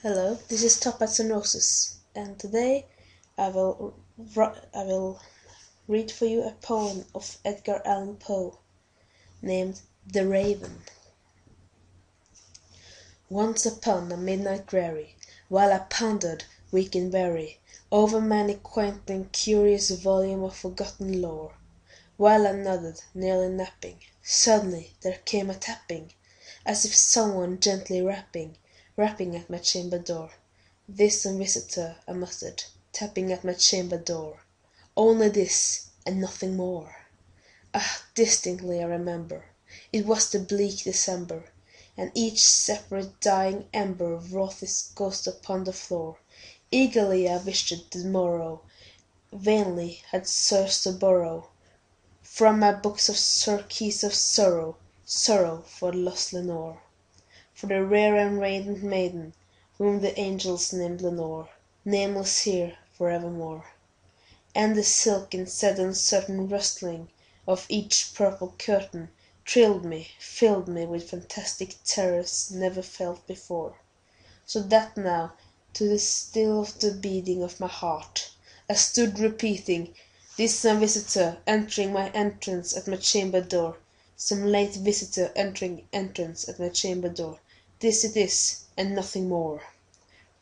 Hello, this is Toppats and Roses, and today I will read for you a poem of Edgar Allan Poe named The Raven. Once upon a midnight dreary, while I pondered, weak and weary, over many quaint and curious volume of forgotten lore, while I nodded, nearly napping, suddenly there came a tapping, as if someone gently rapping at my chamber door. "This some visitor," I muttered, tapping at my chamber door. "Only this, and nothing more." Ah, distinctly I remember, it was the bleak December, and each separate dying ember wrought its ghost upon the floor. Eagerly I wished the morrow, vainly had searched to borrow from my books of keys of sorrow, sorrow for the lost Lenore, for the rare and radiant maiden, whom the angels named Lenore, nameless here for evermore. And the silken, sad, uncertain rustling of each purple curtain thrilled me, filled me with fantastic terrors never felt before, so that now, to the still of the beating of my heart, I stood repeating, "This some visitor entering my entrance at my chamber door, some late visitor entering entrance at my chamber door. This it is, and nothing more."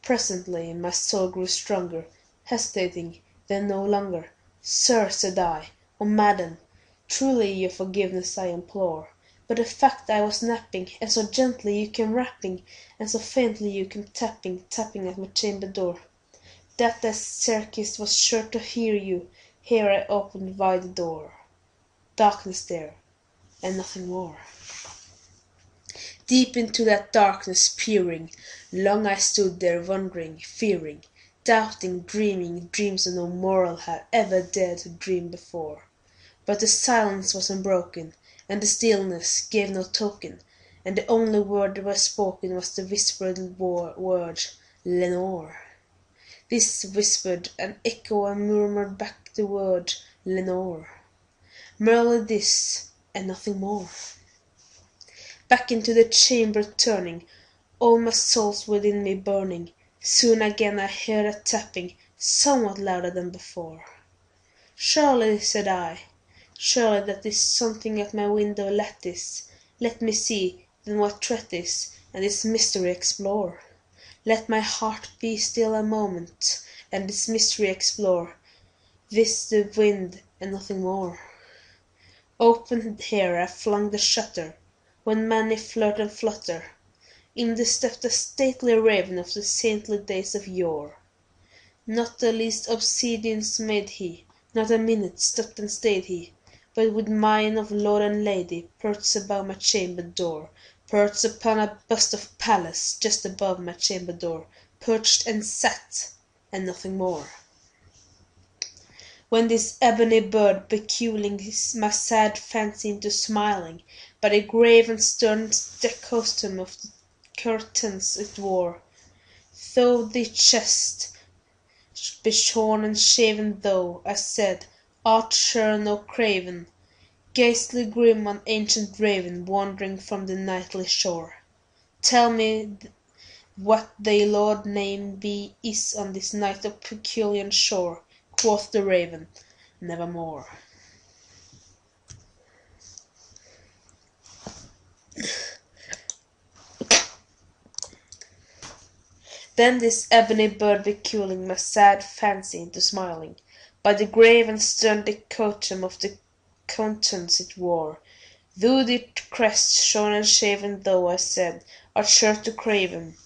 Presently my soul grew stronger, hesitating, then no longer. "Sir," said I, "O madam, truly your forgiveness I implore, but the fact I was napping, and so gently you came rapping, and so faintly you came tapping at my chamber door, that the staircase was sure to hear you. Here I opened wide the door. Darkness there, and nothing more." Deep into that darkness peering, long I stood there wondering, fearing, doubting, dreaming dreams no mortal had ever dared to dream before. But the silence was unbroken, and the stillness gave no token, and the only word that was spoken was the whispered word, "Lenore." This whispered, and echo and murmured back the word, "Lenore." Merely this, and nothing more. Back into the chamber turning, all my soul's within me burning, soon again I heard a tapping, somewhat louder than before. "Surely," said I, "surely that is something at my window lattice. Let me see, then, what threat is, and this mystery explore. Let my heart be still a moment, and this mystery explore. This the wind, and nothing more." Open here I flung the shutter, when many flirt and flutter. In stepped a stately raven of the saintly days of yore. Not the least obedience made he, not a minute stopped and stayed he, but with mien of lord and lady perched above my chamber door, perched upon a bust of Pallas just above my chamber door, perched and sat, and nothing more. When this ebony bird beguiling my sad fancy into smiling, by the grave and stern costume of the curtains it wore, though the chest be shorn and shaven though, I said, "Art sure no craven, ghastly grim on ancient raven wandering from the nightly shore? Tell me what thy lord name is on this night of Herculean shore." Quoth the raven, "Nevermore." Then this ebony bird beguiling my sad fancy into smiling, by the grave and stern decorum of the countenance it wore, "Thou the crest shorn and shaven though," I said, "art sure to craven,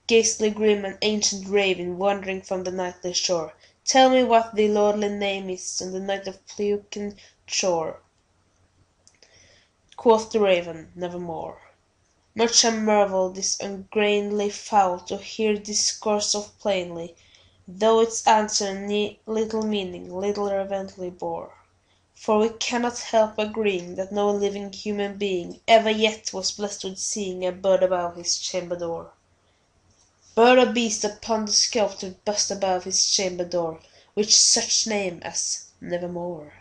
ghastly grim and ancient raven wandering from the nightly shore. Tell me what thy lordly name is on the night of Herculean shore." Quoth the raven, "Nevermore." Much I marvelled this ungainly fowl to hear discourse so plainly, though its answer little meaning, little evidently bore. For we cannot help agreeing that no living human being ever yet was blessed with seeing a bird above his chamber door. Bird or beast upon the sculptured bust above his chamber door, with such name as Nevermore.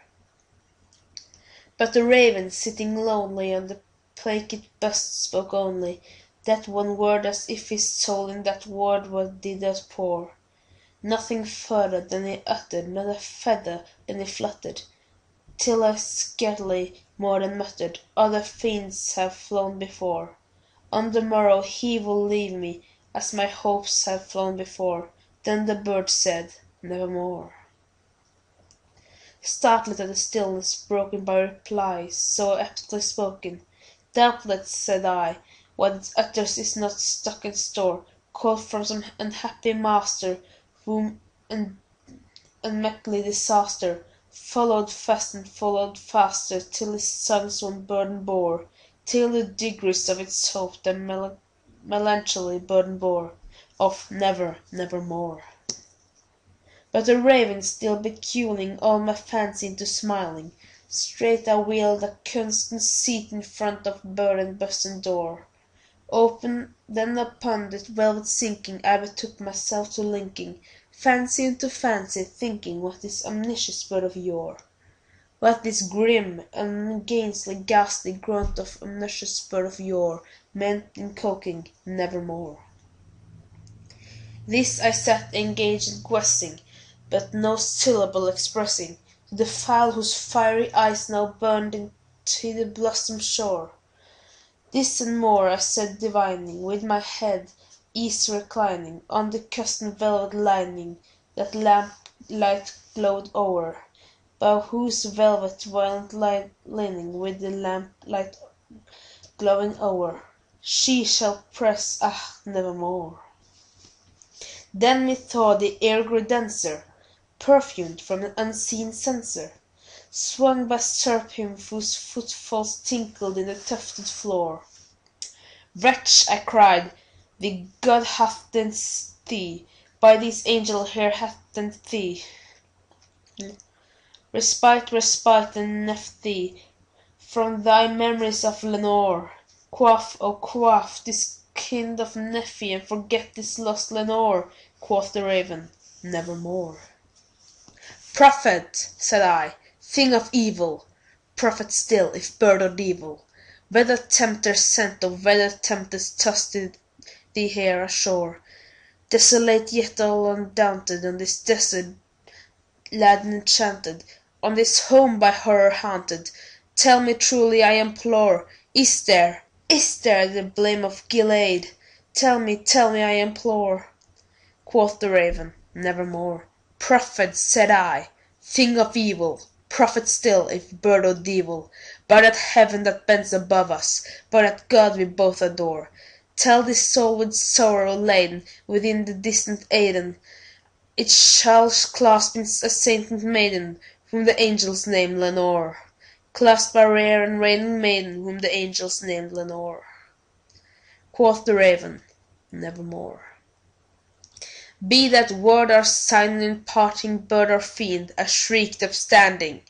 But the raven, sitting lonely on the plated bust, spoke only, that one word as if his soul in that word did outpour. Nothing further than he uttered, not a feather than he fluttered, till I scarcely more than muttered, other fiends have flown before. On the morrow he will leave me, as my hopes have flown before. Then the bird said, nevermore. Startled at the stillness broken by replies so aptly spoken, doubtless, said I, what it utters is not stock and store, called from some unhappy master, whom unmeetly disaster followed fast and followed faster, till his sons one burden bore, till the degrees of its hope the melancholy burden bore, of never, nevermore. But the raven still beguiling all my fancy into smiling, straight I wheeled a constant seat in front of bird and bosom door. Open then upon the velvet sinking, I betook myself to linking fancy into fancy, thinking what this omniscious bird of yore, what this grim, ungainly, ghastly grunt of omniscious bird of yore meant in croaking nevermore. This I sat engaged in guessing, but no syllable expressing, to the fowl whose fiery eyes now burned into the blossomed shore. This and more I said divining, with my head easy reclining on the cushioned velvet lining that lamplight glowed o'er, by whose velvet violet lining with the lamplight glowing o'er, she shall press, ah, nevermore. Then methought the air grew denser, perfumed from an unseen censer, swung by seraphim whose footfalls tinkled in the tufted floor. Wretch, I cried, the god hath sent thee, by these angels here hath sent thee respite, respite, and left thee from thy memories of Lenore. Quaff, oh quaff, this kind of Nephi, and forget this lost Lenore, quoth the raven, nevermore. Prophet, said I, thing of evil, prophet still, if bird or devil, whether tempter sent or whether tempest tossed thee here ashore, desolate yet all undaunted, on this desert land enchanted, on this home by horror haunted, tell me truly, I implore, is there the blame of Gilead? Tell me, I implore. Quoth the raven, nevermore. Prophet, said I, thing of evil, prophet still, if bird or devil, by that heaven that bends above us, by that God we both adore, tell this soul with sorrow laden within the distant Aidenn, it shall clasp a sainted maiden, whom the angels name Lenore, clasped by rare and radiant maiden, whom the angels named Lenore. Quoth the raven, nevermore. Be that word or sign in parting, bird or fiend, I shrieked upstanding,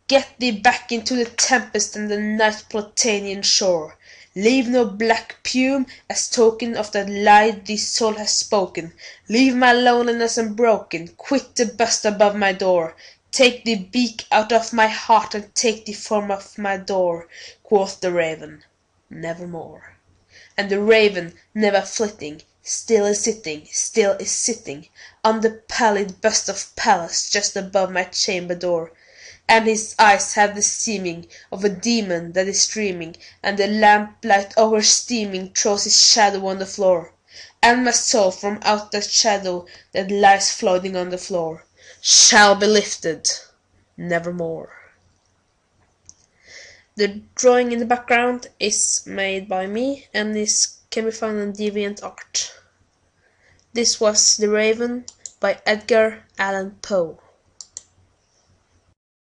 get thee back into the tempest and the night Plutonian shore. Leave no black plume as token of that lie thy soul has spoken. Leave my loneliness unbroken. Quit the bust above my door. Take the beak out of my heart and take the form off my door. Quoth the raven, nevermore. And the raven, never flitting, still is sitting on the pallid bust of Pallas just above my chamber door. And his eyes have the seeming of a demon that is dreaming, and the lamplight over steaming throws his shadow on the floor. And my soul from out that shadow that lies floating on the floor shall be lifted nevermore. The drawing in the background is made by me and can be found on DeviantArt. This was The Raven by Edgar Allan Poe.